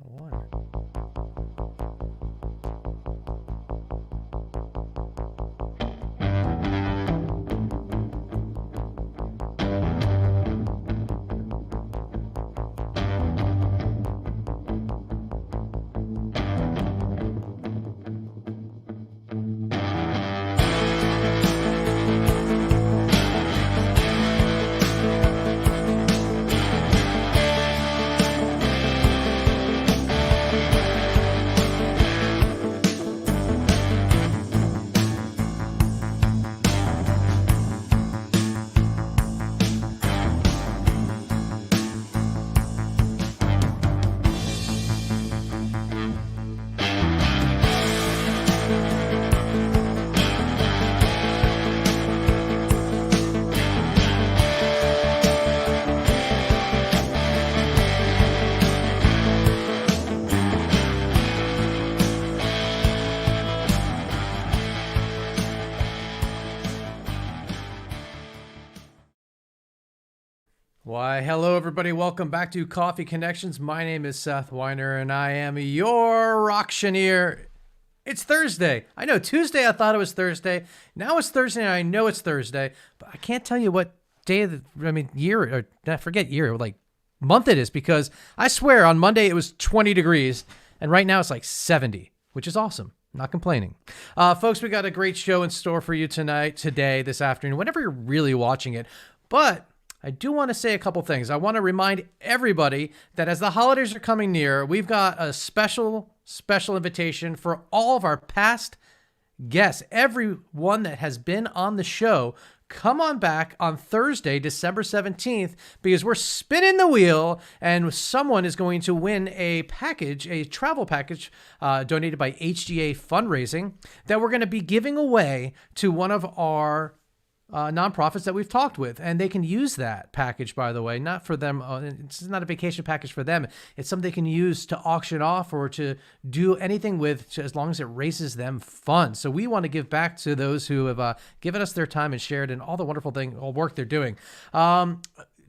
Water. Why, hello, everybody. Welcome back to Coffee Connections. My name is Seth Weiner, and I am your auctioneer. It's Thursday. I know, Tuesday I thought it was Thursday. Now it's Thursday, and I know it's Thursday, but I can't tell you what day of year, or I forget year, like month it is, because I swear on Monday it was 20 degrees, and right now it's like 70, which is awesome. Not complaining. Folks, we got a great show in store for you tonight, today, this afternoon, whenever you're really watching it. But I do want to say a couple things. I want to remind everybody that as the holidays are coming near, we've got a special invitation for all of our past guests. Everyone that has been on the show, come on back on Thursday, December 17th, because we're spinning the wheel and someone is going to win a travel package donated by HGA Fundraising that we're going to be giving away to one of our nonprofits that we've talked with, and they can use that package, by the way, not for them. It's not a vacation package for them. It's something they can use to auction off or to do anything with, as long as it raises them funds. So we want to give back to those who have given us their time and shared in all the wonderful work they're doing.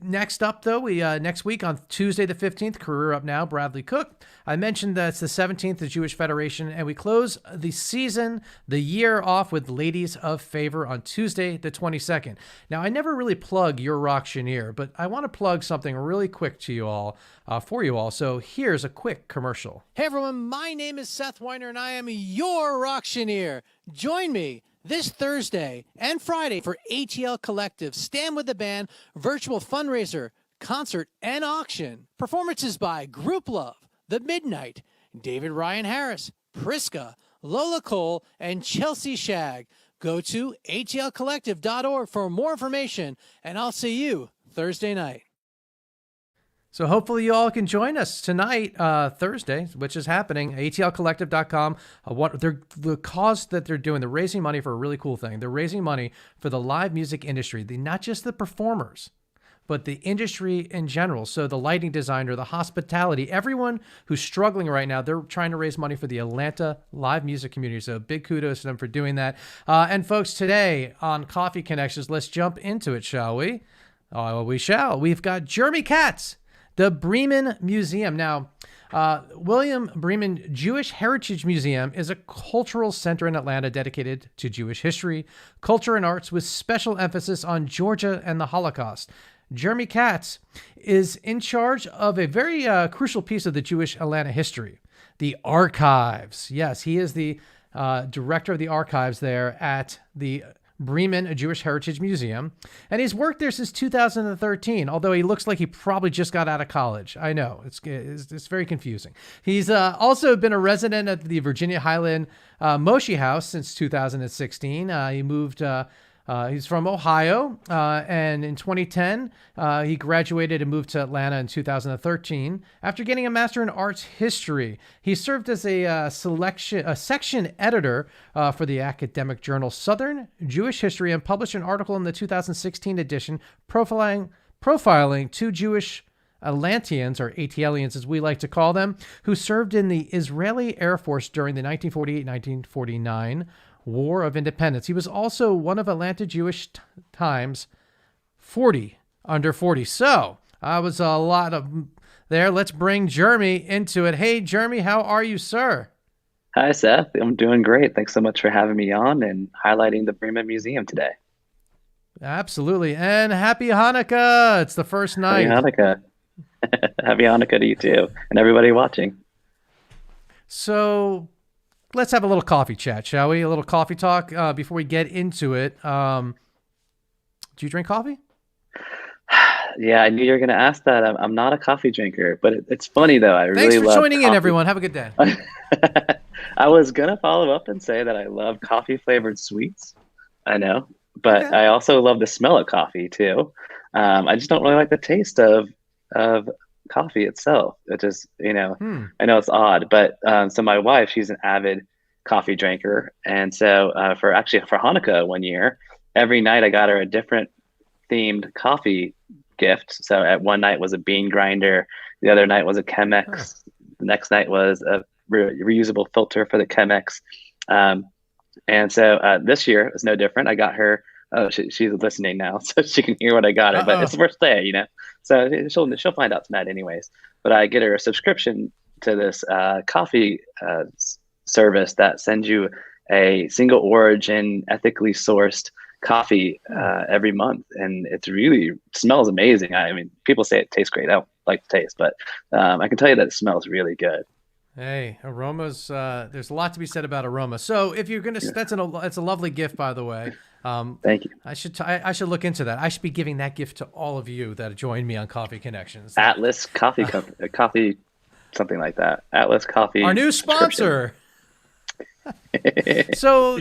Next up, though, we next week on Tuesday the 15th, Career Up Now, Bradley Cook. I mentioned that it's the 17th, the Jewish Federation, and we close the year off with Ladies of Favor on Tuesday the 22nd. Now, I never really plug Your Auctioneer, but I want to plug something really quick to you all, for you all. So here's a quick commercial. Hey, everyone, my name is Seth Weiner, and I am your auctioneer. Join me this Thursday and Friday for ATL Collective, Stand with the Band, virtual fundraiser, concert, and auction. Performances by Group Love, The Midnight, David Ryan Harris, Priska, Lola Cole, and Chelsea Shag. Go to atlcollective.org for more information, and I'll see you Thursday night. So hopefully you all can join us tonight, Thursday, which is happening, atlcollective.com. The cause that they're doing, they're raising money for a really cool thing. They're raising money for the live music industry, not just the performers, but the industry in general. So the lighting designer, the hospitality, everyone who's struggling right now, they're trying to raise money for the Atlanta live music community. So big kudos to them for doing that. And folks, today on Coffee Connections, let's jump into it, shall we? We shall. We've got Jeremy Katz, the Breman Museum. Now, William Breman Jewish Heritage Museum is a cultural center in Atlanta dedicated to Jewish history, culture, and arts with special emphasis on Georgia and the Holocaust. Jeremy Katz is in charge of a very crucial piece of the Jewish Atlanta history, the archives. Yes, he is the director of the archives there at the Breman, a Jewish Heritage Museum, and he's worked there since 2013, although he looks like he probably just got out of college. I know, it's very confusing. He's also been a resident at the Virginia Highland Moshe House since 2016. He moved He's from Ohio, and in 2010, he graduated and moved to Atlanta in 2013. After getting a Master in Arts History, he served as a section editor for the academic journal Southern Jewish History and published an article in the 2016 edition profiling two Jewish Atlanteans, or ATLians as we like to call them, who served in the Israeli Air Force during the 1948-1949 War of Independence. He was also one of Atlanta Jewish Times 40 under 40. So, was a lot of there. Let's bring Jeremy into it. Hey, Jeremy, how are you, sir? Hi, Seth. I'm doing great. Thanks so much for having me on and highlighting the Breman Museum today. Absolutely. And happy Hanukkah. It's the first Happy night. Hanukkah. Happy Hanukkah to you too, and everybody watching. So let's have a little coffee chat, shall we? A little coffee talk before we get into it. Do you drink coffee? Yeah, I knew you were going to ask that. I'm not a coffee drinker, but it's funny though. I Thanks really for love joining in, coffee. everyone. Have a good day. I was gonna follow up and say that I love coffee flavored sweets. I know, but Okay. I also love the smell of coffee too. I just don't really like the taste of coffee itself. It just, Hmm. I know it's odd, but so my wife, she's an avid coffee drinker, and so for Hanukkah one year, every night I got her a different themed coffee gift. So at one night was a bean grinder, the other night was a Huh. Chemex, the next night was a reusable filter for the Chemex. Um, and so this year was no different. I got her. Oh, she's listening now, so she can hear what I got her. But it's Uh-oh. the first day, so she'll find out tonight anyways. But I get her a subscription to this coffee service that sends you a single origin, ethically sourced coffee Hmm. every month, and it's really smells amazing. I mean, people say it tastes great. I don't like the taste, but I can tell you that it smells really good. Hey, aromas. There's a lot to be said about aroma. So if you're gonna, Yeah. that's a lovely gift, by the way. Thank you. I should look into that. I should be giving that gift to all of you that join me on Coffee Connections. Atlas Coffee Company, coffee, something like that. Atlas Our Coffee new subscription. sponsor. So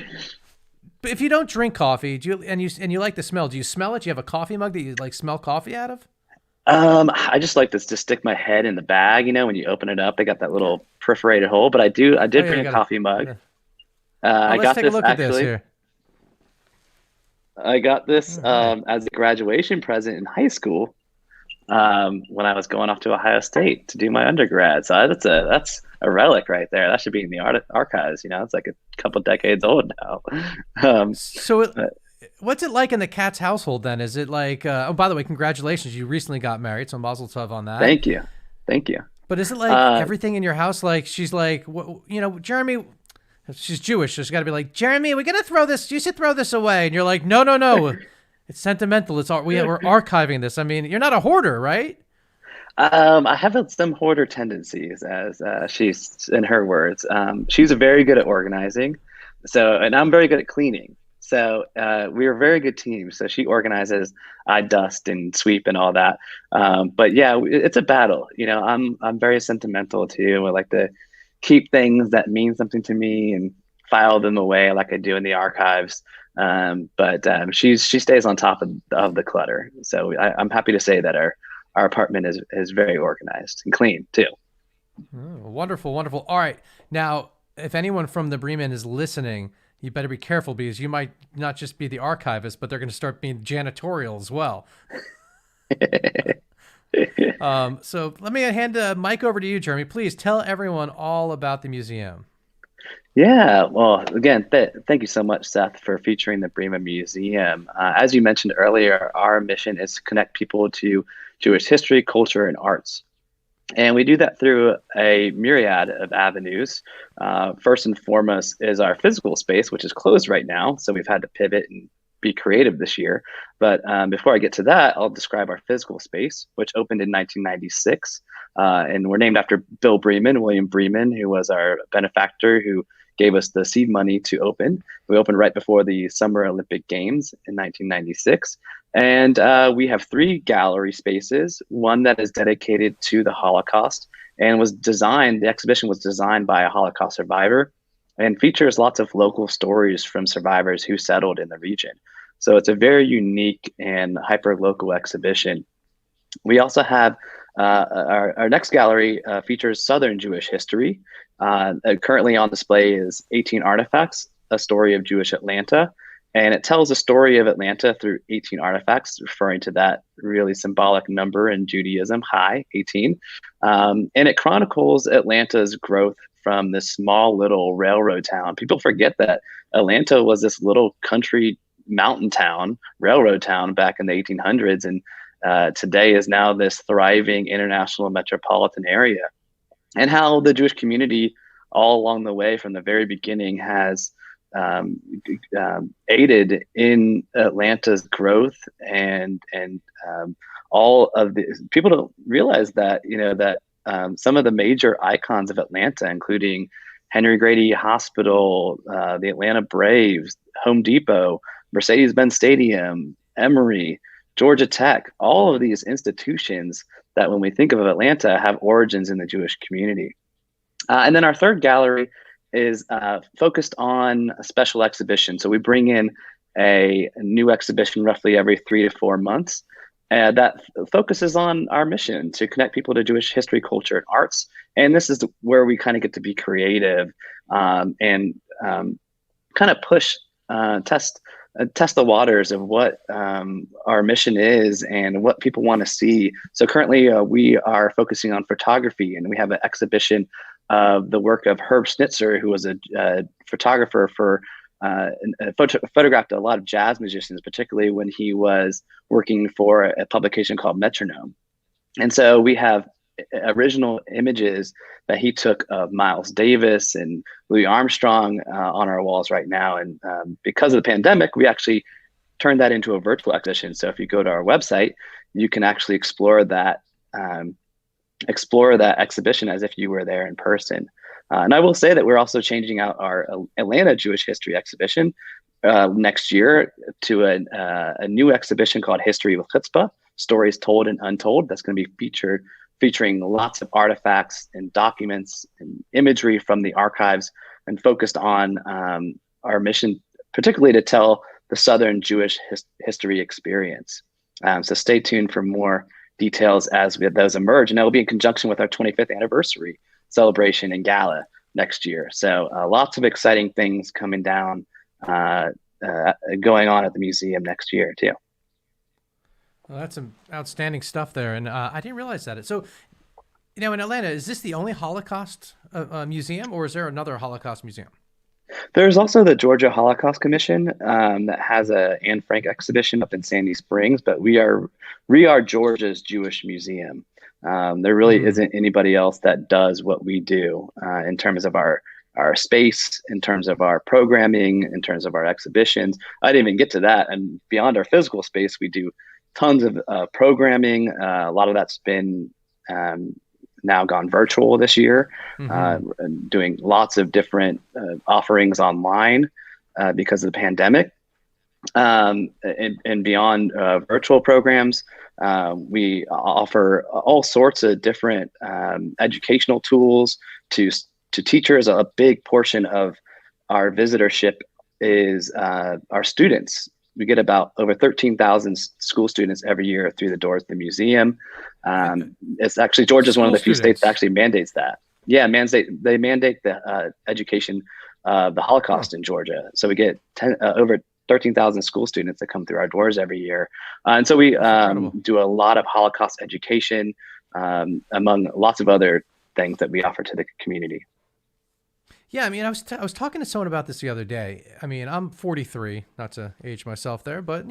if you don't drink coffee, do you and you like the smell? Do you smell it? Do you have a coffee mug that you like smell coffee out of? I just like this to stick my head in the bag, when you open it up, they got that Yeah. little perforated hole. But I Oh did yeah, bring you a got coffee mug. to. Oh, I let's got take a this look at this actually. here. I got this All right. as a graduation present in high school when I was going off to Ohio State to do my undergrad. So that's a relic right there. That should be in the archives. It's like a couple decades old now. Um, So but what's it like in the Katz household then? Is it like? Oh, by the way, congratulations! You recently got married, so Mazel Tov on that. thank you, thank you. But is it like Uh, everything in your house? Like she's like, Jeremy. She's Jewish, so she's got to be like, Jeremy, we're gonna throw this. You should throw this away. And you're like, no, no, no. It's sentimental. We're archiving this. I mean, you're not a hoarder, right? I have some hoarder tendencies, as she's in her words. She's very good at organizing, and I'm very good at cleaning. So we're a very good team. So she organizes, I dust and sweep and all that. But yeah, it's a battle. I'm very sentimental too. I like to keep things that mean something to me and file them away like I do in the archives. But she stays on top of the clutter. So I'm happy to say that our apartment is very organized and clean too. Oh, wonderful, wonderful. All right, now if anyone from the Bremen is listening, you better be careful because you might not just be the archivist, but they're going to start being janitorial as well. So let me hand the mic over to you, Jeremy. Please tell everyone all about the museum. Yeah, well, again, thank you so much, Seth, for featuring the Bremen Museum. As you mentioned earlier, our mission is to connect people to Jewish history, culture, and arts. And we do that through a myriad of avenues. First and foremost is our physical space, which is closed right now. So we've had to pivot and be creative this year. But before I get to that, I'll describe our physical space, which opened in 1996. And we're named after Bill Breman, William Breman, who was our benefactor who gave us the seed money to open. We opened right before the Summer Olympic Games in 1996. And we have three gallery spaces, one that is dedicated to the Holocaust and the exhibition was designed by a Holocaust survivor and features lots of local stories from survivors who settled in the region. So it's a very unique and hyper local exhibition. We also have our next gallery features Southern Jewish history. Currently on display is 18 artifacts, a story of Jewish Atlanta. And it tells the story of Atlanta through 18 artifacts, referring to that really symbolic number in Judaism, high 18. And it chronicles Atlanta's growth from this small little railroad town. People forget that Atlanta was this little country mountain town, railroad town back in the 1800s. And today is now this thriving international metropolitan area, and how the Jewish community all along the way from the very beginning has um, aided in Atlanta's growth, and all of the people don't realize that some of the major icons of Atlanta, including Henry Grady Hospital, the Atlanta Braves, Home Depot, Mercedes-Benz Stadium, Emory, Georgia Tech, all of these institutions that when we think of Atlanta have origins in the Jewish community. And then our third gallery is focused on a special exhibition. So we bring in a new exhibition roughly every 3 to 4 months that focuses on our mission to connect people to Jewish history, culture, and arts. And this is where we kind of get to be creative and kind of push, test the waters of what our mission is and what people want to see. So currently we are focusing on photography, and we have an exhibition of the work of Herb Schnitzer, who was a photographer for photographed a lot of jazz musicians, particularly when he was working for a publication called Metronome. And so we have original images that he took of Miles Davis and Louis Armstrong on our walls right now. And because of the pandemic, we actually turned that into a virtual exhibition. So if you go to our website, you can actually explore that exhibition as if you were there in person. And I will say that we're also changing out our Atlanta Jewish History exhibition next year to a new exhibition called History with Chutzpah, Stories Told and Untold. That's going to be featuring lots of artifacts and documents and imagery from the archives, and focused on our mission, particularly to tell the Southern Jewish history experience. So stay tuned for more details as those emerge, and that will be in conjunction with our 25th anniversary celebration and gala next year. So lots of exciting things coming down, going on at the museum next year too. Well, that's some outstanding stuff there, and I didn't realize that. So, in Atlanta, is this the only Holocaust museum, or is there another Holocaust museum? There's also the Georgia Holocaust Commission that has a Anne Frank exhibition up in Sandy Springs, but we are Georgia's Jewish museum. There really isn't anybody else that does what we do in terms of our space, in terms of our programming, in terms of our exhibitions. I didn't even get to that. And beyond our physical space, we do tons of programming. A lot of that's been now gone virtual this year, doing lots of different offerings online because of the pandemic. And beyond virtual programs, we offer all sorts of different educational tools to teachers. A big portion of our visitorship is our students. We get about over 13,000 school students every year through the doors of the museum. It's actually, Georgia's one of the few states that actually mandates that. Yeah, they mandate the education of the Holocaust in Georgia. So we get over 13,000 school students that come through our doors every year. And so we do a lot of Holocaust education, among lots of other things that we offer to the community. Yeah, I mean, I was talking to someone about this the other day. I mean, I'm 43, not to age myself there, but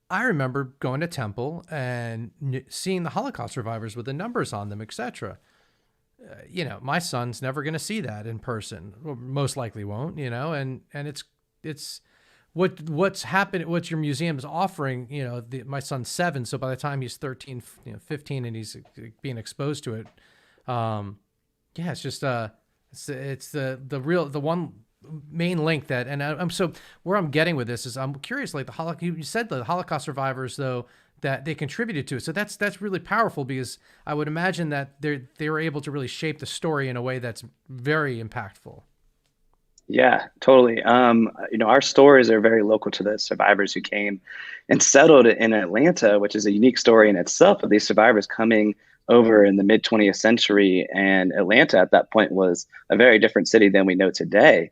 I remember going to Temple and seeing the Holocaust survivors with the numbers on them, etc. My son's never going to see that in person, or most likely won't. And it's what's happened, what your museum is offering. My son's 7, so by the time he's 13, 15, and he's being exposed to it, it's just it's the one main link that, and I'm so where I'm getting with this is I'm curious, like you said the Holocaust survivors though, that they contributed to it. So that's really powerful, because I would imagine that they were able to really shape the story in a way that's very impactful. Yeah, totally. Our stories are very local to the survivors who came and settled in Atlanta, which is a unique story in itself, of these survivors coming over in the mid 20th century. And Atlanta at that point was a very different city than we know today.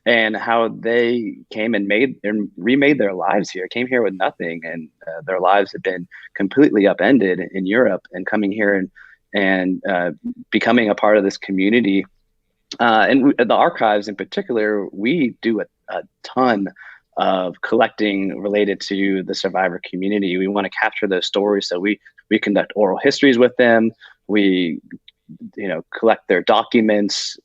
And how they came and remade their lives here, came here with nothing. And their lives had been completely upended in Europe, and coming here and becoming a part of this community. And the archives in particular, we do a ton of collecting related to the survivor community. We want to capture those stories, so we conduct oral histories with them. We collect their documents,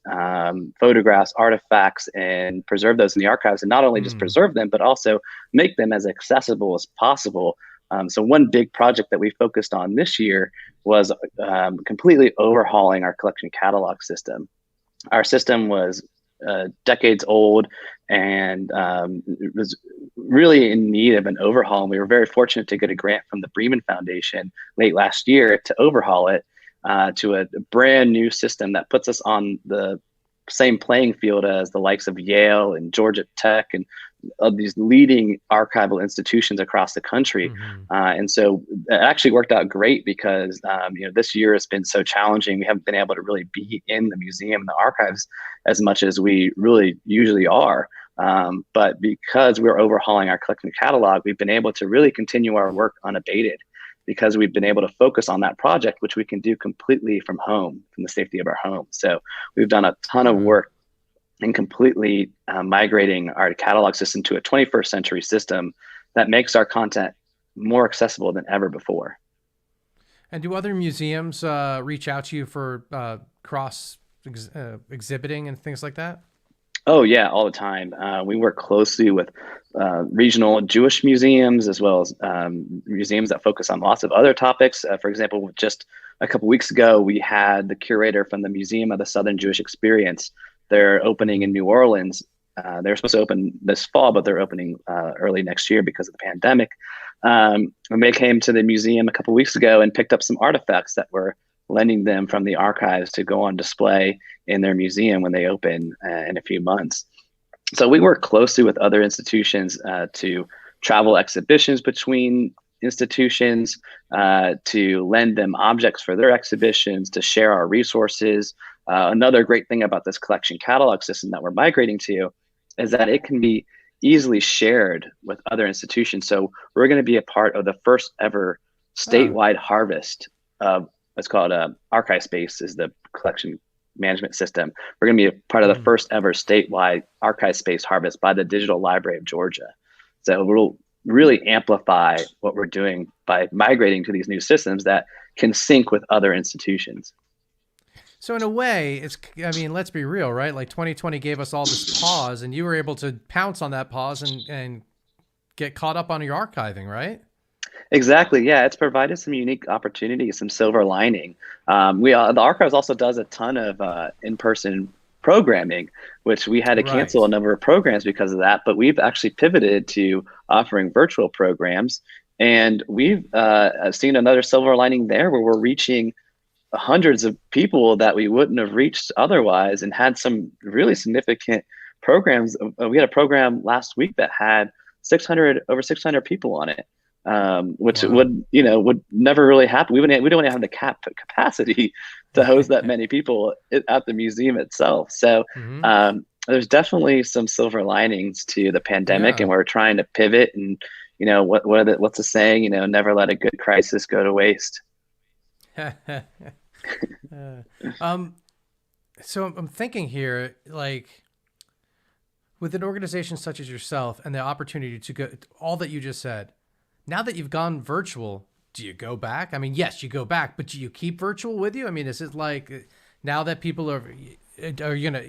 photographs, artifacts, and preserve those in the archives. And not only just Mm. preserve them, but also make them as accessible as possible. So one big project that we focused on this year was completely overhauling our collection catalog system. Our system was decades old and it was really in need of an overhaul. And we were very fortunate to get a grant from the Breman Foundation late last year to overhaul it to a brand new system that puts us on the same playing field as the likes of Yale and Georgia Tech and of these leading archival institutions across the country. Hmm. And so it actually worked out great because this year has been so challenging. We haven't been able to really be in the museum and the archives as much as we really usually are. But because we're overhauling our collection catalog, we've been able to really continue our work unabated because we've been able to focus on that project, which we can do completely from home, from the safety of our home. So we've done a ton of work in completely migrating our catalog system to a 21st century system that makes our content more accessible than ever before. And do other museums reach out to you for exhibiting and things like that? Oh yeah, all the time. We work closely with regional Jewish museums as well as museums that focus on lots of other topics. For example, just a couple weeks ago, we had the curator from the Museum of the Southern Jewish Experience. They're opening in New Orleans. They're supposed to open this fall, but they're opening early next year because of the pandemic. And they came to the museum a couple weeks ago and picked up some artifacts that were lending them from the archives to go on display in their museum when they open in a few months. So we work closely with other institutions to travel exhibitions between institutions, to lend them objects for their exhibitions, to share our resources. Another great thing about this collection catalog system that we're migrating to is that it can be easily shared with other institutions. So we're going to be a part of the first ever statewide harvest of what's called Archive Space is the collection management system. We're going to be a part of the first ever statewide Archive Space harvest by the Digital Library of Georgia. So we'll really amplify what we're doing by migrating to these new systems that can sync with other institutions. So in a way, let's be real, right? Like 2020 gave us all this pause and you were able to pounce on that pause and get caught up on your archiving, right? Exactly. Yeah, it's provided some unique opportunities, some silver lining. The archives also does a ton of in-person programming, which we had to cancel a number of programs because of that. But we've actually pivoted to offering virtual programs, and we've seen another silver lining there, where we're reaching hundreds of people that we wouldn't have reached otherwise, and had some really significant programs. We had a program last week that had over 600 people on it. Which would never really happen. We don't have the capacity to host that many people at the museum itself. So there's definitely some silver linings to the pandemic, and we're trying to pivot. And what's the saying? Never let a good crisis go to waste. So I'm thinking here, like, with an organization such as yourself and the opportunity to go all that you just said. Now that you've gone virtual, do you go back? I mean, yes, you go back, but do you keep virtual with you? I mean, is it like now that people are you gonna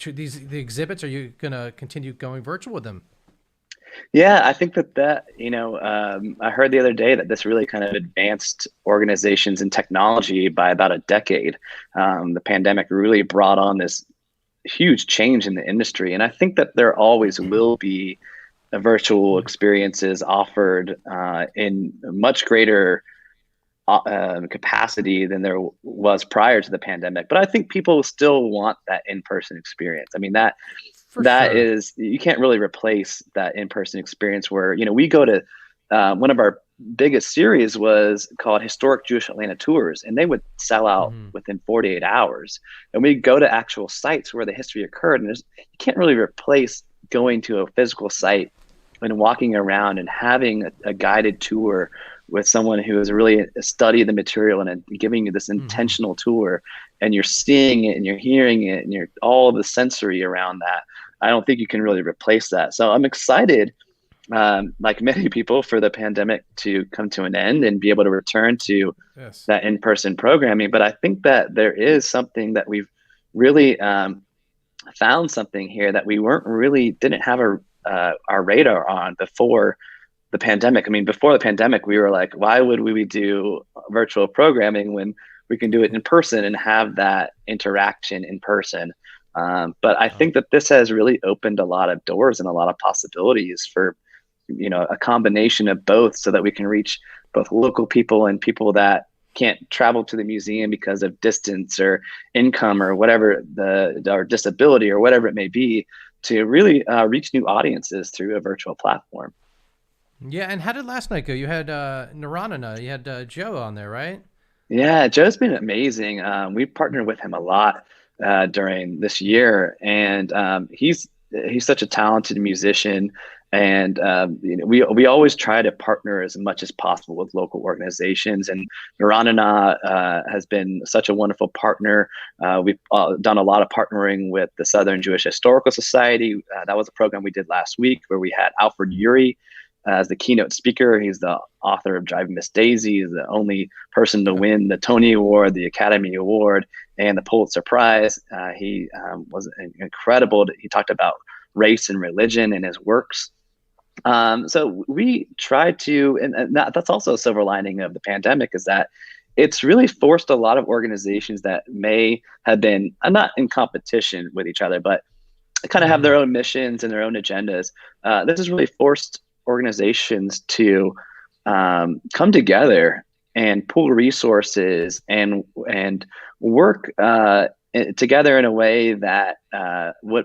the exhibits? Are you gonna continue going virtual with them? Yeah, I think that I heard the other day that this really kind of advanced organizations and technology by about a decade. The pandemic really brought on this huge change in the industry, and I think that there always will be virtual experiences offered in much greater capacity than there was prior to the pandemic. But I think people still want that in-person experience. I mean, that is, you can't really replace that in-person experience where, we go to one of our biggest series was called Historic Jewish Atlanta Tours, and they would sell out within 48 hours. And we go to actual sites where the history occurred, and you can't really replace going to a physical site and walking around and having a guided tour with someone who has really studied the material and giving you this intentional tour, and you're seeing it and you're hearing it and you're all the sensory around that. I don't think you can really replace that. So I'm excited, like many people, for the pandemic to come to an end and be able to return to Yes. that in-person programming. But I think that there is something that we've really found something here that we weren't really didn't have our radar on before the pandemic. I mean, before the pandemic, we were like, why would we do virtual programming when we can do it in person and have that interaction in person? But I think that this has really opened a lot of doors and a lot of possibilities for, a combination of both, so that we can reach both local people and people that can't travel to the museum because of distance or income or whatever, or disability or whatever it may be, to really reach new audiences through a virtual platform. Yeah, and how did last night go? You had Naranana, you had Joe on there, right? Yeah, Joe's been amazing. We partnered with him a lot during this year, and he's such a talented musician. And we always try to partner as much as possible with local organizations. And Naranana has been such a wonderful partner. We've done a lot of partnering with the Southern Jewish Historical Society. That was a program we did last week where we had Alfred Uri as the keynote speaker. He's the author of Driving Miss Daisy. He's the only person to win the Tony Award, the Academy Award, and the Pulitzer Prize. He was incredible. He talked about race and religion in his works. So we tried to, and that's also a silver lining of the pandemic, is that it's really forced a lot of organizations that may have been not in competition with each other, but kind of have their own missions and their own agendas. This has really forced organizations to come together and pool resources and work together in a way that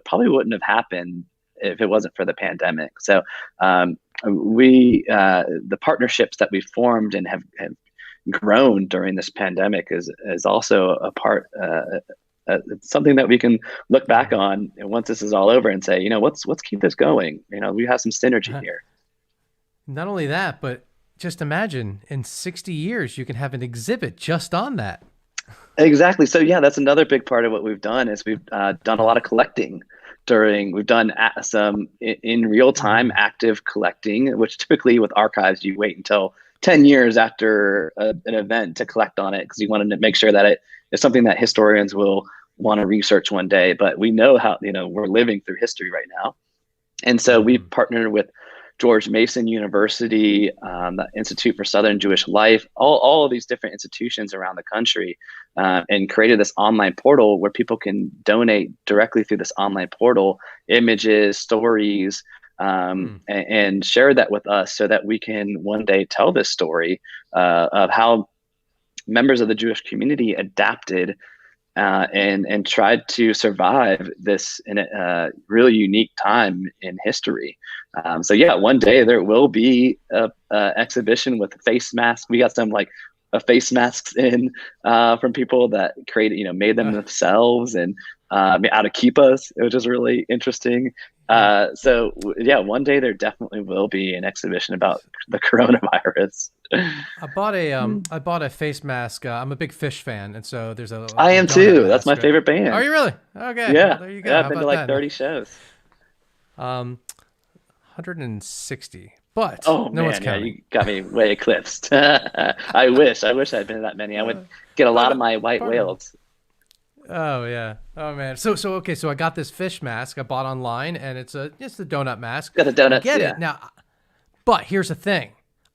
probably wouldn't have happened if it wasn't for the pandemic. So the partnerships that we formed and have grown during this pandemic is also a part. Something that we can look back on once this is all over and say, let's keep this going. We have some synergy here. Not only that, but just imagine in 60 years, you can have an exhibit just on that. Exactly. So yeah, that's another big part of what we've done is we've done a lot of collecting we've done some in real time active collecting, which typically with archives, you wait until 10 years after an event to collect on it, because you wanted to make sure that it is something that historians will want to research one day. But we know how, we're living through history right now. And so we partnered with George Mason University, the Institute for Southern Jewish Life, all of these different institutions around the country, and created this online portal where people can donate directly through this online portal, images, stories, and share that with us so that we can one day tell this story of how members of the Jewish community adapted and tried to survive this in a really unique time in history. So yeah, one day there will be a exhibition with face masks. We got some face masks in from people that created, made them themselves and out of kippas, which is really interesting. So yeah, one day there definitely will be an exhibition about the coronavirus. I bought a face mask. I'm a big Fish fan, and so there's a I am donut too. That's mask, my favorite band. Are you really? Okay. Yeah. Well, there you go. Yeah, How I've been about to that? 30 shows. 160. But Oh no one's man, yeah, counting. you got me way eclipsed. I wish I'd been to that many. I would get a lot of my white whales. Oh yeah. Oh man. So okay. So I got this fish mask I bought online, and it's the donut mask. Got the donuts. I get yeah. it now. But here's the thing.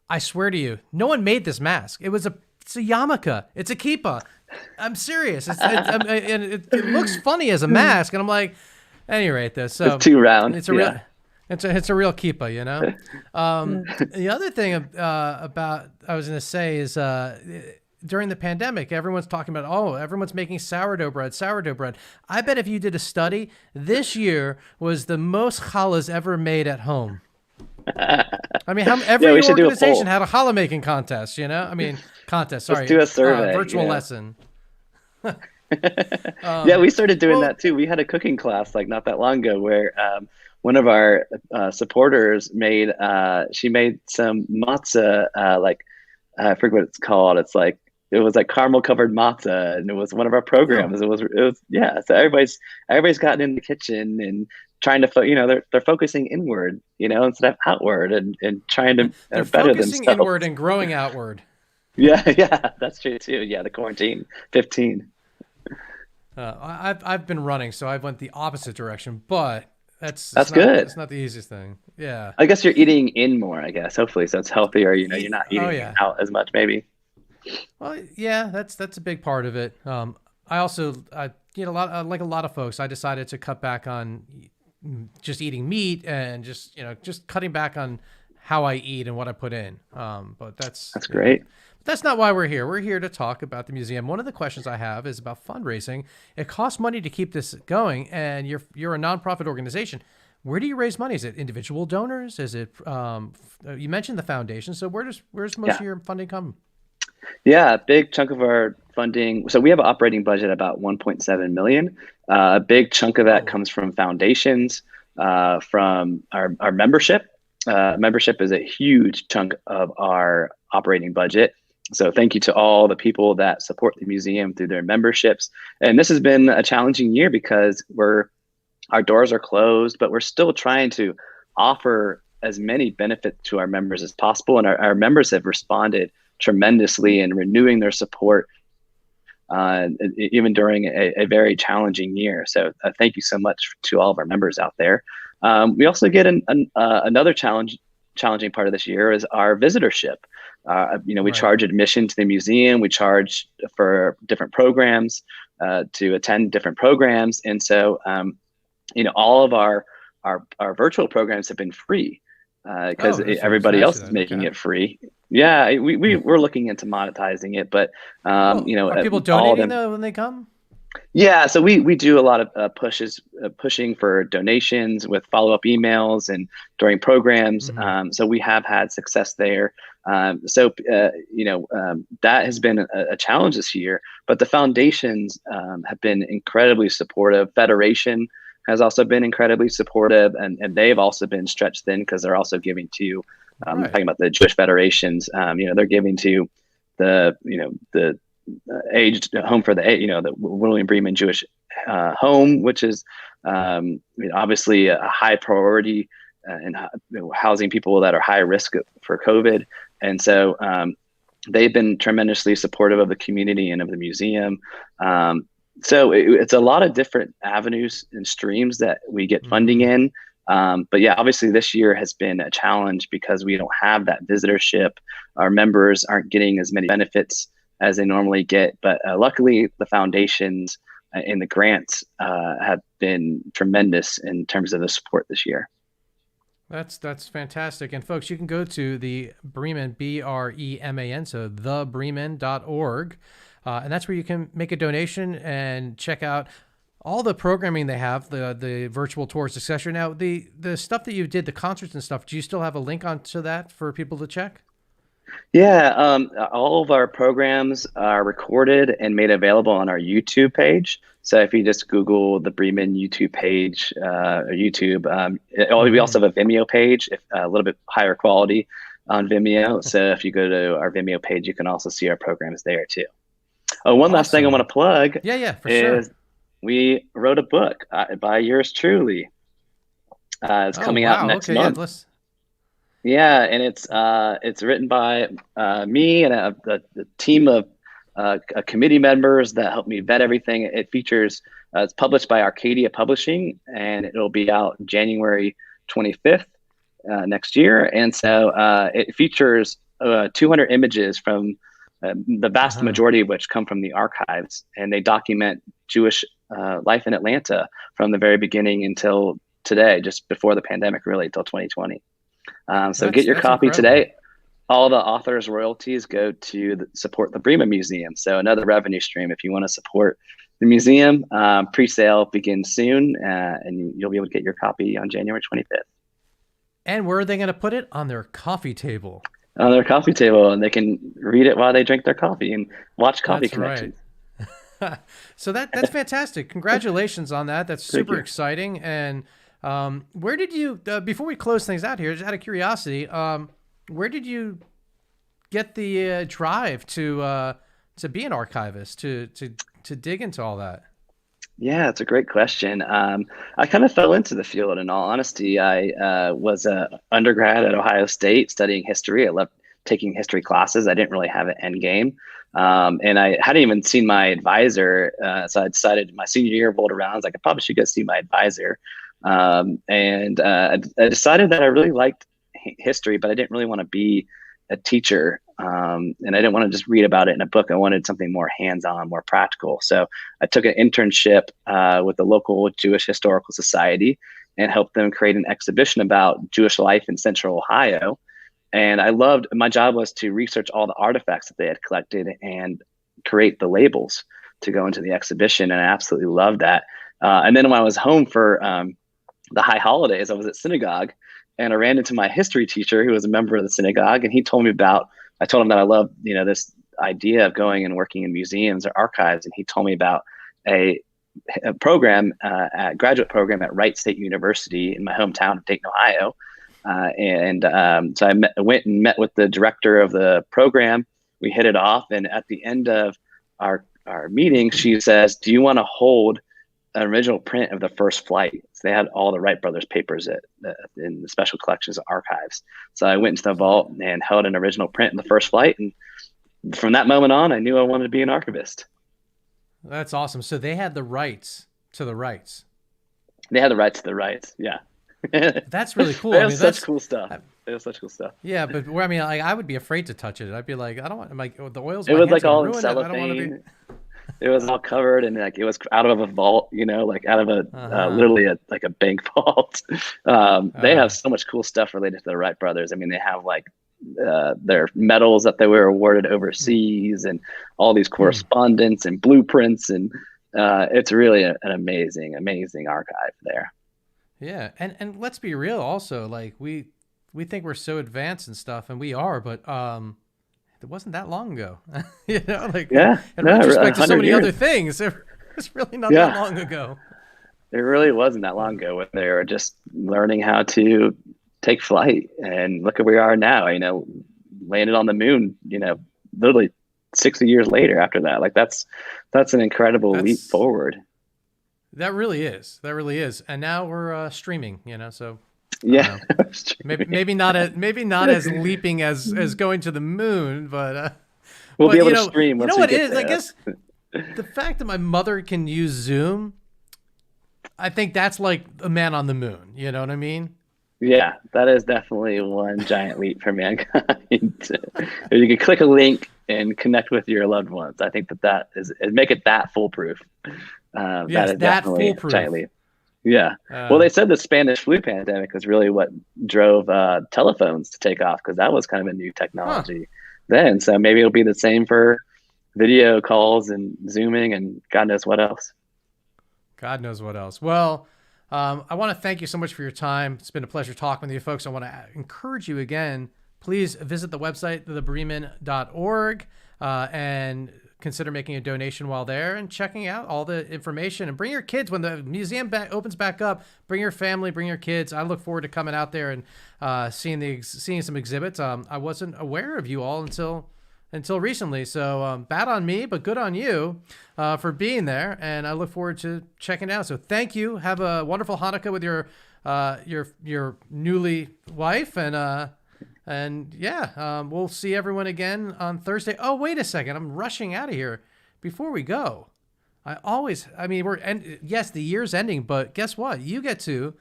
I swear to you, no one made this mask. It's a yarmulke. It's a kippah. I'm serious. It looks funny as a mask, and I'm like, at any rate, this. So it's too round. It's a real. It's a real kippah, The other thing about I was going to say is during the pandemic, everyone's talking about, everyone's making sourdough bread. I bet if you did a study, this year was the most challahs ever made at home. I mean, every organization had a challah making contest, contest. Sorry, let's do a survey. Virtual lesson. Yeah, we started doing that too. We had a cooking class not that long ago where one of our supporters made some matzah, I forget what it's called. It's it was like caramel covered matzah, and it was one of our Oh, programs. It was yeah. So everybody's gotten in the kitchen and trying to they're focusing inward, instead of outward, and trying to they're better focusing inward themselves. and growing outward. Yeah, yeah, that's true too. Yeah, the quarantine 15. I've been running, so I went the opposite direction, but That's good. it's not the easiest thing. Yeah. I guess you're eating in more, I guess, hopefully, so it's healthier. You're not Oh eating yeah. out as much, maybe. Well, yeah, that's a big part of it. I also, like a lot of folks, I decided to cut back on just eating meat and just cutting back on how I eat and what I put in. But That's great. that's not why we're here. We're here to talk about the museum. One of the questions I have is about fundraising. It costs money to keep this going, and you're a nonprofit organization. Where do you raise money? Is it individual donors? Is it you mentioned the foundation? So where's most Yeah. of your funding come? Yeah, a big chunk of our funding. So we have an operating budget about 1.7 million. A big chunk of that Whoa. comes from foundations, from our membership. Membership is a huge chunk of our operating budget. So thank you to all the people that support the museum through their memberships. And this has been a challenging year because our doors are closed, but we're still trying to offer as many benefits to our members as possible. And our members have responded tremendously in renewing their support, even during a very challenging year. So thank you so much to all of our members out there. We also get another challenging part of this year is our visitorship. We Right. charge admission to the museum. We charge for different programs, to attend different programs. And so, all of our virtual programs have been free, because Oh, that's everybody nice else of is that. making Okay. it free. Yeah, we're looking into monetizing it, but Well, are people all of donating them. though when they come? Yeah, so we do a lot of pushing for donations with follow up emails and during programs. Hmm. So we have had success there. That has been a challenge this year, but the foundations have been incredibly supportive. Federation has also been incredibly supportive, and they've also been stretched thin because they're also giving to, Right. talking about the Jewish federations. They're giving to the aged home for the William Breman Jewish home, which is obviously a high priority in housing people that are high risk for COVID. And so they've been tremendously supportive of the community and of the museum. So it's a lot of different avenues and streams that we get funding Hmm. in. But yeah, obviously this year has been a challenge because we don't have that visitorship. Our members aren't getting as many benefits as they normally get. But luckily, the foundations and the grants have been tremendous in terms of the support this year. That's fantastic. And folks, you can go to the Breman, Breman, so thebreman.org. And that's where you can make a donation and check out all the programming they have, the virtual tours, etc. Now, the stuff that you did, the concerts and stuff, do you still have a link onto that for people to check? Yeah, all of our programs are recorded and made available on our YouTube page. So if you just Google the Bremen YouTube page, or YouTube, we Hmm. also have a Vimeo page, a little bit higher quality on Vimeo. So if you go to our Vimeo page, you can also see our programs there too. Oh, one last thing I Awesome. want to plug Yeah, yeah, for sure. is we wrote a book by yours truly. It's Oh, coming out wow. next Okay, yeah, month. let's. Yeah, and it's written by me and a team of committee members that help me vet everything. It features it's published by Arcadia Publishing, and it'll be out January 25th next year. And so it features 200 images from the vast Uh-huh. majority of which come from the archives, and they document Jewish life in Atlanta from the very beginning until today, just before the pandemic, really, till 2020. So get your That's copy incredible. today. All the authors' royalties go to support the Bremen Museum. So another revenue stream if you want to support the museum. Pre-sale begins soon, and you'll be able to get your copy on January 25th And where are they going to put it? On their coffee table. on their coffee table, and they can read it while they drink their coffee and watch Coffee That's right. Connections. So that's fantastic. Congratulations on that. That's Thank super you. exciting. And where did you before we close things out here, just out of curiosity, where did you get the drive be an archivist, to dig into all that? Yeah, it's a great question. I kind of fell into the field, in all honesty. I was a undergrad at Ohio State studying history. I loved taking history classes. I didn't really have an end game. And I hadn't even seen my advisor. So I decided my senior year rolled around. I was like, I probably should go see my advisor. I decided that I really liked history, but I didn't really want to be a teacher. And I didn't want to just read about it in a book. I wanted something more hands-on, more practical. So I took an internship with the local Jewish Historical Society and helped them create an exhibition about Jewish life in Central Ohio. And my job was to research all the artifacts that they had collected and create the labels to go into the exhibition. And I absolutely loved that. And then when I was home for the high holidays, I was at synagogue and I ran into my history teacher who was a member of the synagogue. And he told me I told him that I love, this idea of going and working in museums or archives. And he told me about a program, graduate program at Wright State University in my hometown of Dayton, Ohio. So I went and met with the director of the program. We hit it off. And at the end of our meeting, she says, do you want to hold an original print of the first flight? So they had all the Wright brothers papers in the special collections archives. So I went into the vault and held an original print of the first flight. And from that moment on, I knew I wanted to be an archivist. That's awesome. So they had the rights to the rights. They had the rights to the rights. Yeah. That's really cool. It was such cool stuff. It was such cool stuff. Yeah, but I would be afraid to touch it. I'd be like, I don't want. I'm like, the oils. It was like all in cellophane. I don't want to be. It was all covered and like it was out of a vault, like out of literally a bank vault. They have so much cool stuff related to the Wright brothers. I mean, they have like their medals that they were awarded overseas and all these correspondence and blueprints. And it's really an amazing, amazing archive there. Yeah. And let's be real also, like we think we're so advanced and stuff, and we are, but it wasn't that long ago. In retrospect to so many other things, it was really not that long ago. It really wasn't that long ago when they were just learning how to take flight, and look at where we are now. Landed on the moon. Literally 60 years later after that. Like that's an incredible leap forward. That really is. And now we're streaming. So. Yeah, maybe not as leaping as going to the moon, but we'll be able to stream. You know what it is? I guess the fact that my mother can use Zoom, I think that's like a man on the moon. You know what I mean? Yeah, that is definitely one giant leap for mankind. If you can click a link and connect with your loved ones, I think that is make it that foolproof. That is definitely a giant leap. Yeah. Well, they said the Spanish flu pandemic was really what drove telephones to take off, because that was kind of a new technology then. So maybe it'll be the same for video calls and Zooming and God knows what else. Well, I want to thank you so much for your time. It's been a pleasure talking with you folks. I want to encourage you again, please visit the website, thebreman.org, and consider making a donation while there and checking out all the information. And bring your kids when the museum opens back up. Bring your family, bring your kids. I look forward to coming out there and seeing some exhibits. I wasn't aware of you all until recently, so bad on me, but good on you for being there. And I look forward to checking it out. So thank you. Have a wonderful Hanukkah with your newly wife, and we'll see everyone again on Thursday. Oh, wait a second. I'm rushing out of here. Before we go, yes, the year's ending, but guess what? You get to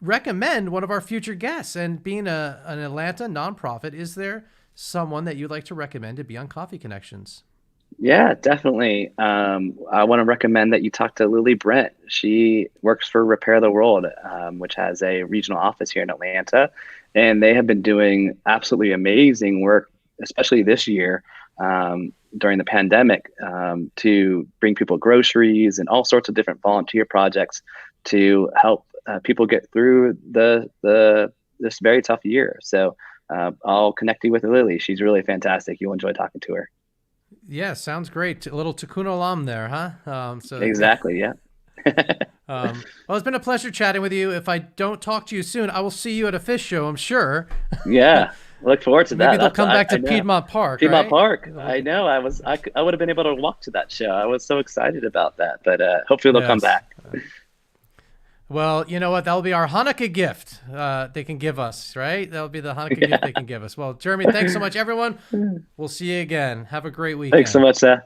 recommend one of our future guests. And being an Atlanta nonprofit, is there someone that you'd like to recommend to be on Coffee Connections? Yeah, definitely. I want to recommend that you talk to Lily Brent. She works for Repair the World, which has a regional office here in Atlanta. And they have been doing absolutely amazing work, especially this year during the pandemic, to bring people groceries and all sorts of different volunteer projects to help people get through this very tough year. So I'll connect you with Lily. She's really fantastic. You'll enjoy talking to her. Yeah, sounds great. A little Tikkun Olam there, huh? Exactly, yeah. Well, it's been a pleasure chatting with you. If I don't talk to you soon, I will see you at a fish show, I'm sure. Yeah. look forward to Maybe that. they'll come back I to know. Piedmont Park, Piedmont right? Park. I know. I would have been able to walk to that show. I was so excited about that. But hopefully they'll come Yes. back. Well, you know what? That'll be our Hanukkah gift they can give us, right? That'll be the Hanukkah gift they can give us. Well, Jeremy, thanks so much, everyone. We'll see you again. Have a great Thanks so weekend. much, Seth.